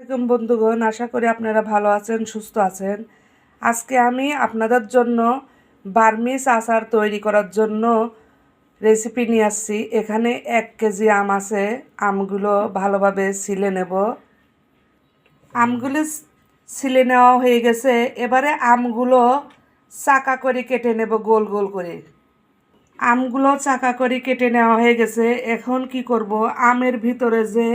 আসসালামু বন্ধুগণ, আশা করি আপনারা ভালো আছেন, সুস্থ আছেন। আজকে আমি আপনাদের জন্য বার্মিজ আচার তৈরি করার জন্য রেসিপি নিয়ে আসছি। এখানে 1 কেজি আম আছে। আমগুলো ভালোভাবে ছিলে নেব। আমগুলো ছিলে নেওয়া হয়ে গেছে। এবারে আমগুলো চাকা করে কেটে নেব, গোল গোল করে। আমগুলো চাকা করে কেটে নেওয়া হয়ে গেছে। এখন কি করব, আমের ভিতরে যে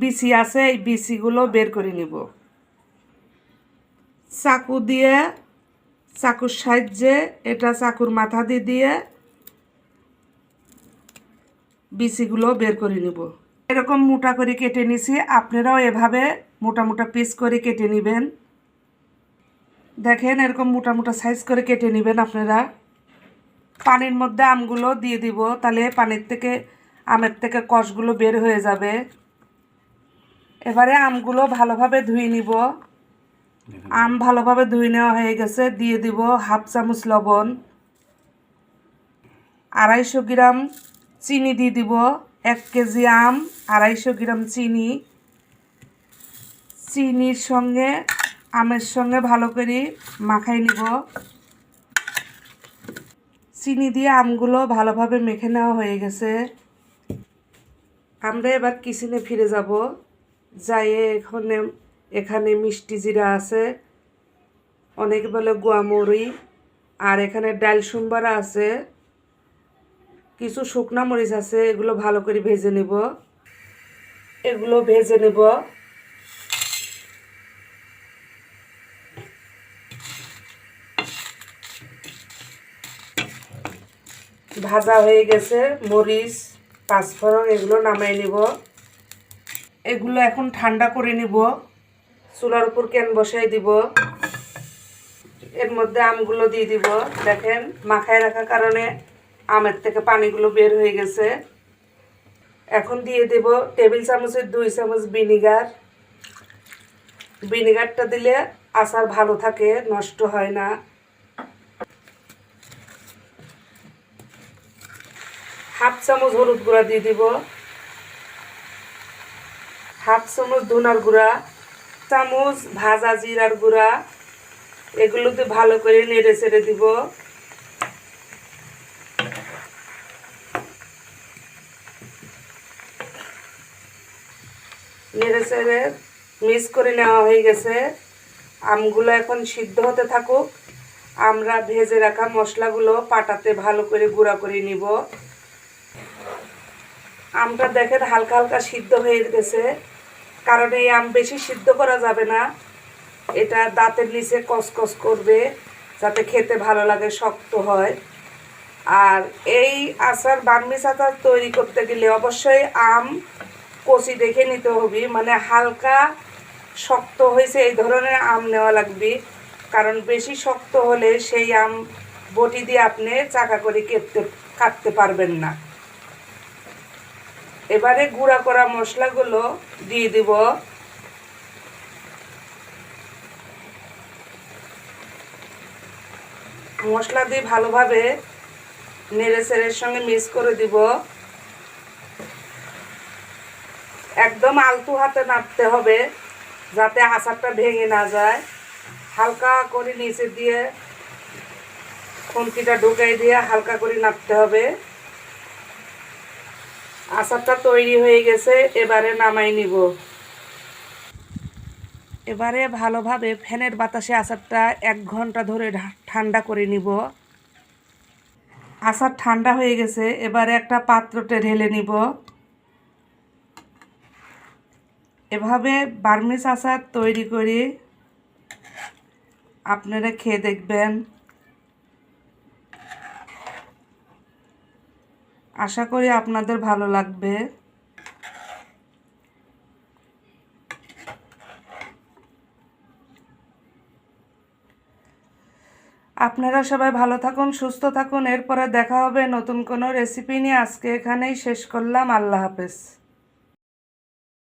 বিচি আছে, এই বিচিগুলো বের করে নিব। চাকু দিয়ে, চাকুর সাহায্যে, এটা চাকুর মাথা দিয়ে দিয়ে বিচিগুলো বের করে নিব। এরকম মোটা করে কেটে নিছি। আপনারাও এভাবে মোটা মোটা পিস করে কেটে নেবেন। দেখেন, এরকম মোটা মোটা সাইজ করে কেটে নেবেন আপনারা। পানির মধ্যে আমগুলো দিয়ে দিব, তাহলে আমের থেকে কষগুলো বের হয়ে যাবে। এবারে আমগুলো ভালোভাবে ধুয়ে নিব। আম ভালোভাবে ধুয়ে নেওয়া হয়ে গেছে। দিয়ে দিব 1/2 চামচ লবণ, 250 গ্রাম চিনি দিয়ে দিব। 1 কেজি আম, 250 গ্রাম চিনি। চিনির সঙ্গে আমের সঙ্গে ভালো করে মাখাই নিব। চিনি দিয়ে আমগুলো ভালোভাবে মেখে নেওয়া হয়ে গেছে। আমরা এবার কিচেনে ফিরে যাব। যাইয়ে এখানে মিষ্টি জিরা আছে, অনেকে বলে গোয়ামরি, আর এখানে ডাল সম্বারা আছে, কিছু শুকনা মরিচ আছে। এগুলো ভালো করে ভেজে নেব। এগুলো ভেজে নেব। ভাজা হয়ে গেছে। মরিচ, পাঁচফোড়ন এগুলো নামাই নিব। এগুলো এখন ঠান্ডা করে নিব। চুলার উপর ক্যান বসাই দিব। এর মধ্যে আমগুলো দিয়ে দিব। দেখেন, মাখায় রাখার কারণে আমের থেকে পানিগুলো বের হয়ে গেছে। এখন দিয়ে দেব টেবিল চামচের 2 চামচ ভিনিগার। ভিনিগারটা দিলে আচার ভালো থাকে, নষ্ট হয় না। 1/2 চামচ হলুদ গুঁড়া দিয়ে দিব। 1/2 চামচ ধনার গুঁড়া, চামচ ভাজা জিরার গুঁড়া। এগুলোতে ভালো করে নেড়ে চেড়ে দিব। নেড়ে চেড়ে মিক্স করে নেওয়া হয়ে গেছে। আমগুলো এখন সিদ্ধ হতে থাকুক। আমরা ভেজে রাখা মশলাগুলো পাটাতে ভালো করে গুঁড়া করে নিব। আমটা দেখেন হালকা হালকা সিদ্ধ হয়ে গেছে, কারণ এই আম বেশি সিদ্ধ করা যাবে না। এটা দাঁতের নিচে কসকস করবে, যাতে খেতে ভালো লাগে, শক্ত হয়। আর এই আচার, বার্মিজ আচার তৈরি করতে গেলে অবশ্যই আম কচি দেখে নিতে হবে, মানে হালকা শক্ত হয়েছে এই ধরনের আম নেওয়া লাগবে। কারণ বেশি শক্ত হলে সেই আম বটি দিয়ে আপনি চাকা করে কাটতে পারবেন না। এবারে গুঁড়া করা মশলাগুলো দিয়ে দিব। মশলা দিয়ে ভালোভাবে নেড়ে চেড়ের সঙ্গে মিক্স করে দিব। একদম আলতু হাতে নাড়তে হবে, যাতে আচারটা ভেঙে না যায়। হালকা করে নিচে দিয়ে খুন্তিটা ঢুকাই দিয়ে হালকা করে নাড়তে হবে। আচারটা তৈরি হয়ে গেছে। এবারে নামাই নিব। এবারে ভালোভাবে ফ্যানের বাতাসে আচারটা 1 ঘন্টা ধরে ঠান্ডা করে নিব। আচার ঠান্ডা হয়ে গেছে। এবারে একটা পাত্রতে ঢেলে নিব। এভাবে বার্মিজ আচার তৈরি করে আপনারা খেয়ে দেখবেন। আশা করি আপনাদের ভালো লাগবে। আপনারা সবাই ভালো থাকুন, সুস্থ থাকুন। এরপরে দেখা হবে নতুন কোনো রেসিপি নিয়ে। আজকে এখানেই শেষ করলাম। আল্লাহ হাফেজ।